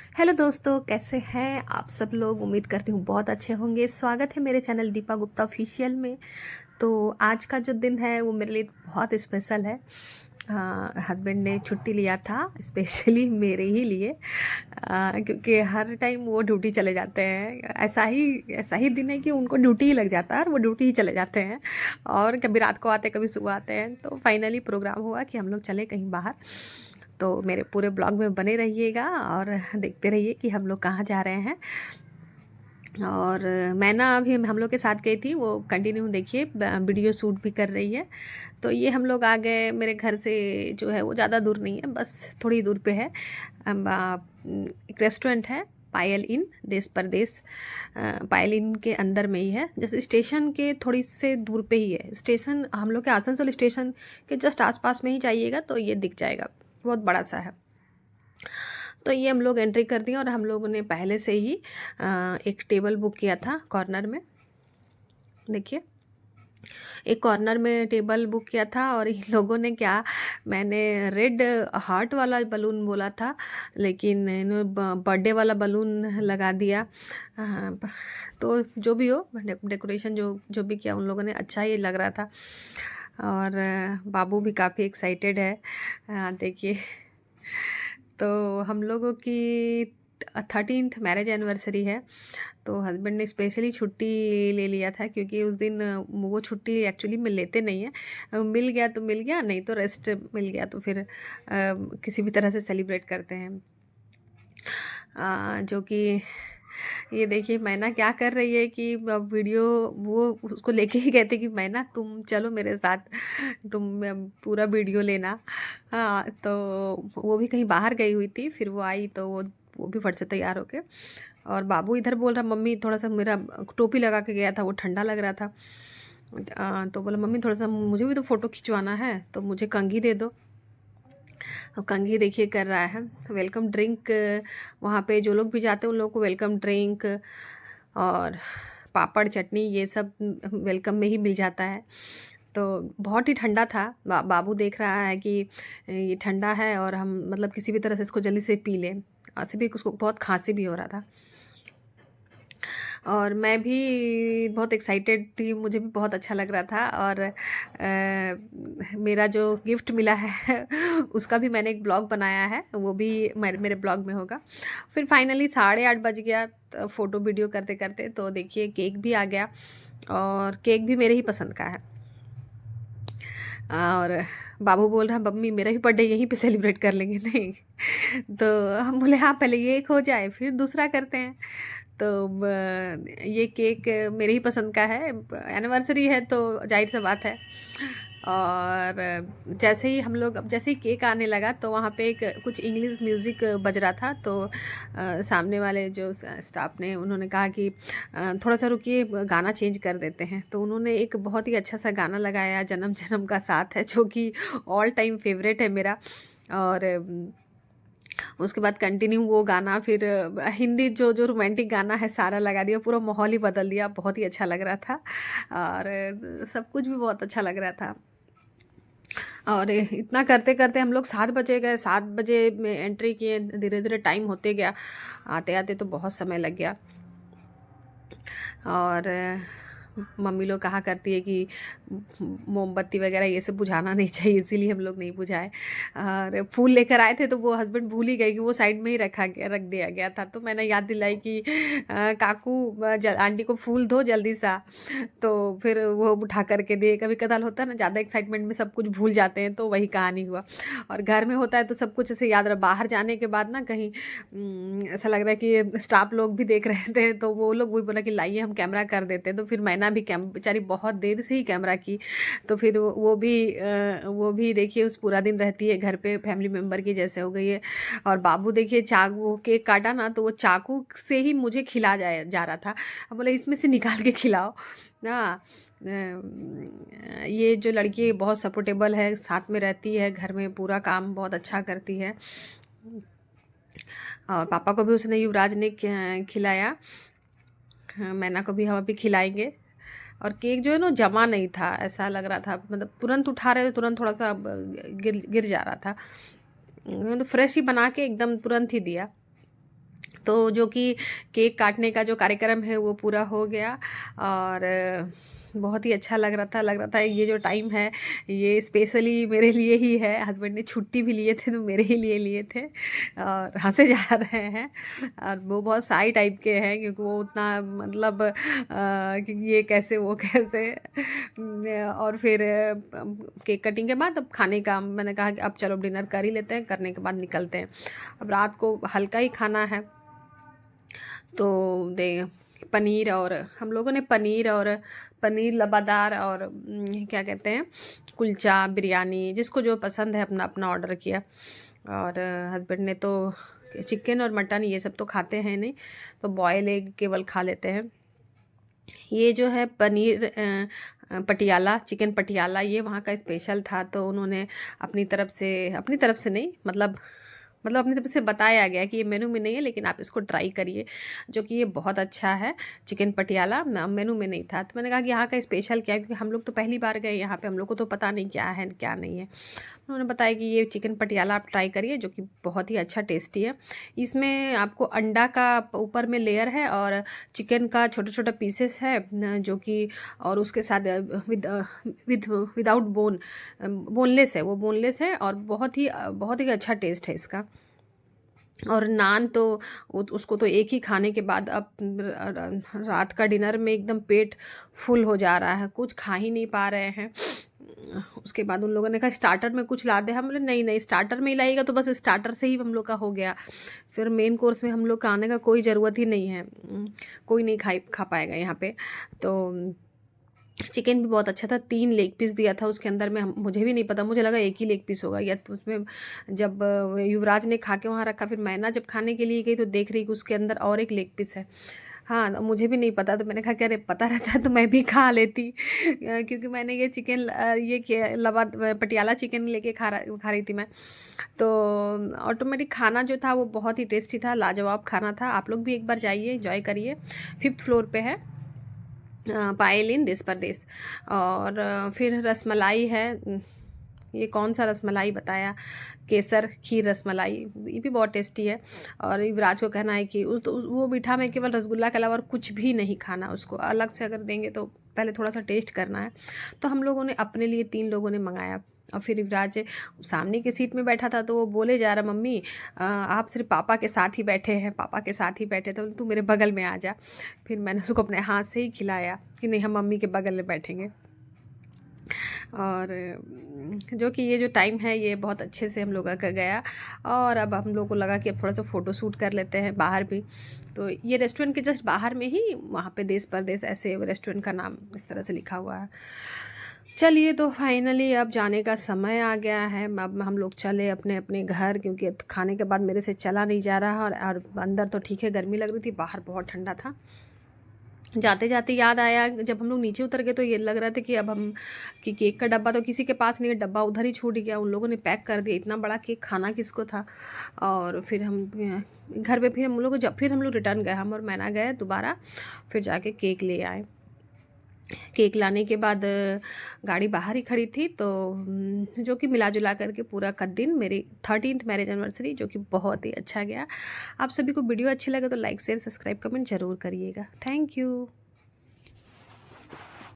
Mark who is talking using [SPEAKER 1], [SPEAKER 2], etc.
[SPEAKER 1] Hello दोस्तों, कैसे हैं आप सब लोग। उम्मीद करती हूँ बहुत अच्छे होंगे। स्वागत है मेरे चैनल दीपा गुप्ता ऑफिशियल में। तो आज का जो दिन है वो मेरे लिए बहुत स्पेशल है। हस्बैंड ने छुट्टी लिया था स्पेशली मेरे ही लिए, क्योंकि हर टाइम वो ड्यूटी चले जाते हैं। ऐसा ही दिन है कि उनको ड्यूटी ही लग जाता है और वो ड्यूटी ही चले जाते हैं। और कभी रात को आते हैं, कभी सुबह आते हैं। तो फाइनली प्रोग्राम हुआ कि हम लोग चले कहीं बाहर। तो मेरे पूरे ब्लॉग में बने रहिएगा और देखते रहिए कि हम लोग कहाँ जा रहे हैं। और मैना अभी हम लोग के साथ गई थी, वो कंटिन्यू देखिए वीडियो शूट भी कर रही है। तो ये हम लोग आ गए मेरे घर से, जो है वो ज़्यादा दूर नहीं है, बस थोड़ी दूर पे है। एक रेस्टोरेंट है, पायल इन देश परदेश। पायल इन के अंदर में ही है, जैसे स्टेशन के थोड़ी से दूर पे ही है। स्टेशन हम लोग के आसनसोल स्टेशन के जस्ट आसपास में ही जाइएगा तो ये दिख जाएगा, बहुत बड़ा सा है। तो ये हम लोग एंट्री कर दिए और हम लोगों ने पहले से ही एक टेबल बुक किया था कॉर्नर में। देखिए, एक कॉर्नर में टेबल बुक किया था। और इन लोगों ने क्या, मैंने रेड हार्ट वाला बलून बोला था, लेकिन इन्होंने बर्थडे वाला बलून लगा दिया। तो जो भी हो, डेकोरेशन जो जो भी किया उन लोगों ने, अच्छा ही लग रहा था। और बाबू भी काफ़ी एक्साइटेड है। देखिए, तो हम लोगों की 13th मैरिज एनिवर्सरी है। तो हस्बैंड ने स्पेशली छुट्टी ले लिया था, क्योंकि उस दिन वो छुट्टी एक्चुअली में लेते नहीं हैं। मिल गया तो मिल गया, नहीं तो रेस्ट मिल गया तो फिर किसी भी तरह से सेलिब्रेट करते हैं। जो कि ये देखिए मैना क्या कर रही है कि वीडियो, वो उसको लेके ही गए थे कि मैना तुम चलो मेरे साथ, तुम पूरा वीडियो लेना। हाँ, तो वो भी कहीं बाहर गई हुई थी, फिर वो आई तो वो भी फट से तैयार होके। और बाबू इधर बोल रहा, मम्मी थोड़ा सा, मेरा टोपी लगा के गया था, वो ठंडा लग रहा था। तो बोला मम्मी थोड़ा सा मुझे भी तो फ़ोटो खिंचवाना है, तो मुझे कंघी दे दो। अब कंघी देखिए कर रहा है। वेलकम ड्रिंक, वहाँ पे जो लोग भी जाते हैं उन लोगों को वेलकम ड्रिंक और पापड़ चटनी ये सब वेलकम में ही मिल जाता है। तो बहुत ही ठंडा था। बाबू देख रहा है कि ये ठंडा है और हम मतलब किसी भी तरह से इसको जल्दी से पी लें। ऐसे भी उसको बहुत खांसी भी हो रहा था। और मैं भी बहुत एक्साइटेड थी, मुझे भी बहुत अच्छा लग रहा था। और मेरा जो गिफ्ट मिला है उसका भी मैंने एक ब्लॉग बनाया है, वो भी मेरे ब्लॉग में होगा। फिर फाइनली 8:30 बज गया फ़ोटो वीडियो करते करते। तो देखिए केक भी आ गया, और केक भी मेरे ही पसंद का है। और बाबू बोल रहा है मम्मी मेरा भी बर्थडे यहीं पे सेलिब्रेट कर लेंगे। नहीं, तो हम बोले हाँ पहले ये एक हो जाए फिर दूसरा करते हैं। तो ये केक मेरे ही पसंद का है, एनिवर्सरी है तो जाहिर सी बात है। और जैसे ही हम लोग, अब जैसे ही केक आने लगा तो वहाँ पे एक कुछ इंग्लिश म्यूज़िक बज रहा था। तो सामने वाले जो स्टाफ ने, उन्होंने कहा कि थोड़ा सा रुकिए, गाना चेंज कर देते हैं। तो उन्होंने एक बहुत ही अच्छा सा गाना लगाया, जन्म जन्म का साथ है, जो कि ऑल टाइम फेवरेट है मेरा। और उसके बाद कंटिन्यू वो गाना, फिर हिंदी जो जो रोमांटिक गाना है सारा लगा दिया, पूरा माहौल ही बदल दिया। बहुत ही अच्छा लग रहा था और सब कुछ भी बहुत अच्छा लग रहा था। और इतना करते करते हम लोग 7 बजे गए, 7 बजे में एंट्री किए, धीरे धीरे टाइम होते गया, आते आते तो बहुत समय लग गया। और मम्मी लोग कहा करती है कि मोमबत्ती वगैरह ये सब बुझाना नहीं चाहिए, इसीलिए हम लोग नहीं बुझाए। और फूल लेकर आए थे तो वो हस्बैंड भूल ही गए कि वो साइड में ही रख दिया गया था। तो मैंने याद दिलाई कि काकू आंटी को फूल दो जल्दी सा। तो फिर वो उठा करके दिए। कभी कदाल होता है ना, ज़्यादा एक्साइटमेंट में सब कुछ भूल जाते हैं, तो वही कहानी हुआ। और घर में होता है तो सब कुछ ऐसे याद रहा। बाहर जाने के बाद ना कहीं ऐसा लग रहा है कि स्टाफ लोग भी देख रहे थे, तो वो लोग वही बोला कि लाइए हम कैमरा कर देते हैं। तो फिर मैना भी बेचारी बहुत देर से ही कैमरा की। तो फिर वो भी देखिए उस पूरा दिन रहती है घर पे, फैमिली मेम्बर की जैसे हो गई है। और बाबू देखिए चाकू केक काटा ना, तो वो चाकू से ही मुझे खिला जा रहा था। अब बोले इसमें से निकाल के खिलाओ। हाँ, ये जो लड़की है बहुत सपोर्टेबल है, साथ में रहती है, घर में पूरा काम बहुत अच्छा करती है। और पापा को भी उसने, युवराज ने खिलाया। हाँ, मैना को भी हम अभी खिलाएंगे। और केक जो है ना जमा नहीं था, ऐसा लग रहा था, मतलब तुरंत उठा रहे थे तुरंत थोड़ा सा गिर गिर जा रहा था। तो फ्रेश ही बना के एकदम तुरंत ही दिया। तो जो कि केक काटने का जो कार्यक्रम है वो पूरा हो गया और बहुत ही अच्छा लग रहा था ये जो टाइम है ये स्पेशली मेरे लिए ही है। हस्बैंड ने छुट्टी भी लिए थे तो मेरे ही लिए लिए थे और हंसे जा रहे हैं। और वो बहुत साई टाइप के हैं क्योंकि वो उतना मतलब कि ये कैसे वो कैसे और फिर केक कटिंग के बाद अब खाने का मैंने कहा कि अब चलो डिनर कर ही लेते हैं, करने के बाद निकलते हैं। अब रात को हल्का ही खाना है तो दे पनीर और हम लोगों ने पनीर लबादार और क्या कहते हैं कुलचा बिरयानी जिसको जो पसंद है अपना अपना ऑर्डर किया। और हस्बैंड ने तो चिकन और मटन ये सब तो खाते हैं नहीं, तो बॉयल एग केवल खा लेते हैं। ये जो है पनीर पटियाला चिकन पटियाला ये वहाँ का स्पेशल था, तो उन्होंने अपनी तरफ से नहीं मतलब अपनी तरफ से बताया गया कि ये मेनू में नहीं है लेकिन आप इसको ट्राई करिए, जो कि ये बहुत अच्छा है। चिकन पटियाला मेनू में नहीं था, तो मैंने कहा कि यहाँ का स्पेशल क्या है, क्योंकि हम लोग तो पहली बार गए यहाँ पे, हम लोग को तो पता नहीं क्या है क्या नहीं है। उन्होंने बताया कि ये चिकन पटियाला आप ट्राई करिए जो कि बहुत ही अच्छा टेस्टी है। इसमें आपको अंडा का ऊपर में लेयर है और चिकन का छोटा छोटा पीसेस है जो कि और उसके साथ विदाउट बोनलेस है, वो बोनलेस है और बहुत ही अच्छा टेस्ट है इसका। और नान तो उसको तो एक ही खाने के बाद अब रात का डिनर में एकदम पेट फुल हो जा रहा है, कुछ खा ही नहीं पा रहे हैं। उसके बाद उन लोगों ने कहा स्टार्टर में कुछ ला दे, हम बोले नहीं नहीं स्टार्टर में ही लाएगा तो बस स्टार्टर से ही हम लोग का हो गया, फिर मेन कोर्स में हम लोग का आने का कोई ज़रूरत ही नहीं है, कोई नहीं खा पाएगा यहाँ पे। तो चिकन भी बहुत अच्छा था, 3 लेग पीस दिया था उसके अंदर में। मुझे भी नहीं पता, मुझे लगा एक ही लेग पीस होगा या तो उसमें जब युवराज ने खा के वहाँ रखा, फिर मैना जब खाने के लिए गई तो देख रही कि उसके अंदर और एक लेग पीस है। हाँ तो मुझे भी नहीं पता, तो मैंने कहा कि अरे पता रहता तो मैं भी खा लेती क्योंकि मैंने ये चिकन पटियाला चिकन लेके खा रही थी मैं। तो ऑटोमेटिक खाना जो था वो बहुत ही टेस्टी था, लाजवाब खाना था। आप लोग भी एक बार जाइए, एंजॉय करिए। 5th फ्लोर पे है पायल इन देश परदेश। और फिर रसमलाई है, ये कौन सा रसमलाई बताया, केसर खीर रसमलाई, ये भी बहुत टेस्टी है। और युवराज को कहना है कि वो मीठा में केवल रसगुल्ला के अलावा और कुछ भी नहीं खाना, उसको अलग से अगर देंगे तो पहले थोड़ा सा टेस्ट करना है। तो हम लोगों ने अपने लिए 3 लोगों ने मंगाया। और फिर युवराज सामने की सीट में बैठा था तो वो बोले जा रहा मम्मी आप सिर्फ पापा के साथ ही बैठे हैं, पापा के साथ ही बैठे थे, तू मेरे बगल में आ जा। फिर मैंने उसको अपने हाथ से ही खिलाया कि नहीं हम मम्मी के बगल में बैठेंगे। और जो कि ये जो टाइम है ये बहुत अच्छे से हम लोगों का गया। और अब हम लोग को लगा कि अब थोड़ा सा फ़ोटो शूट कर लेते हैं बाहर भी। तो ये रेस्टोरेंट के जस्ट बाहर में ही वहाँ पे देश परदेश ऐसे रेस्टोरेंट का नाम इस तरह से लिखा हुआ है। चलिए तो फाइनली अब जाने का समय आ गया है, अब हम लोग चले अपने अपने घर, क्योंकि खाने के बाद मेरे से चला नहीं जा रहा। और अंदर तो ठीक है गर्मी लग रही थी, बाहर बहुत ठंडा था। जाते जाते याद आया जब हम लोग नीचे उतर गए तो ये लग रहा था कि अब हम कि केक का डब्बा तो किसी के पास नहीं है, डब्बा उधर ही छूट गया, उन लोगों ने पैक कर दिया, इतना बड़ा केक खाना किसको था। और फिर हम घर पे फिर हम लोग रिटर्न गए, हम और मैना गए दोबारा, फिर जाके केक ले आए। केक लाने के बाद गाड़ी बाहर ही खड़ी थी, तो जो कि मिला जुला करके पूरा का दिन मेरी 13th मैरिज एनिवर्सरी जो कि बहुत ही अच्छा गया। आप सभी को वीडियो अच्छी लगे तो लाइक शेयर सब्सक्राइब कमेंट ज़रूर करिएगा। Thank you.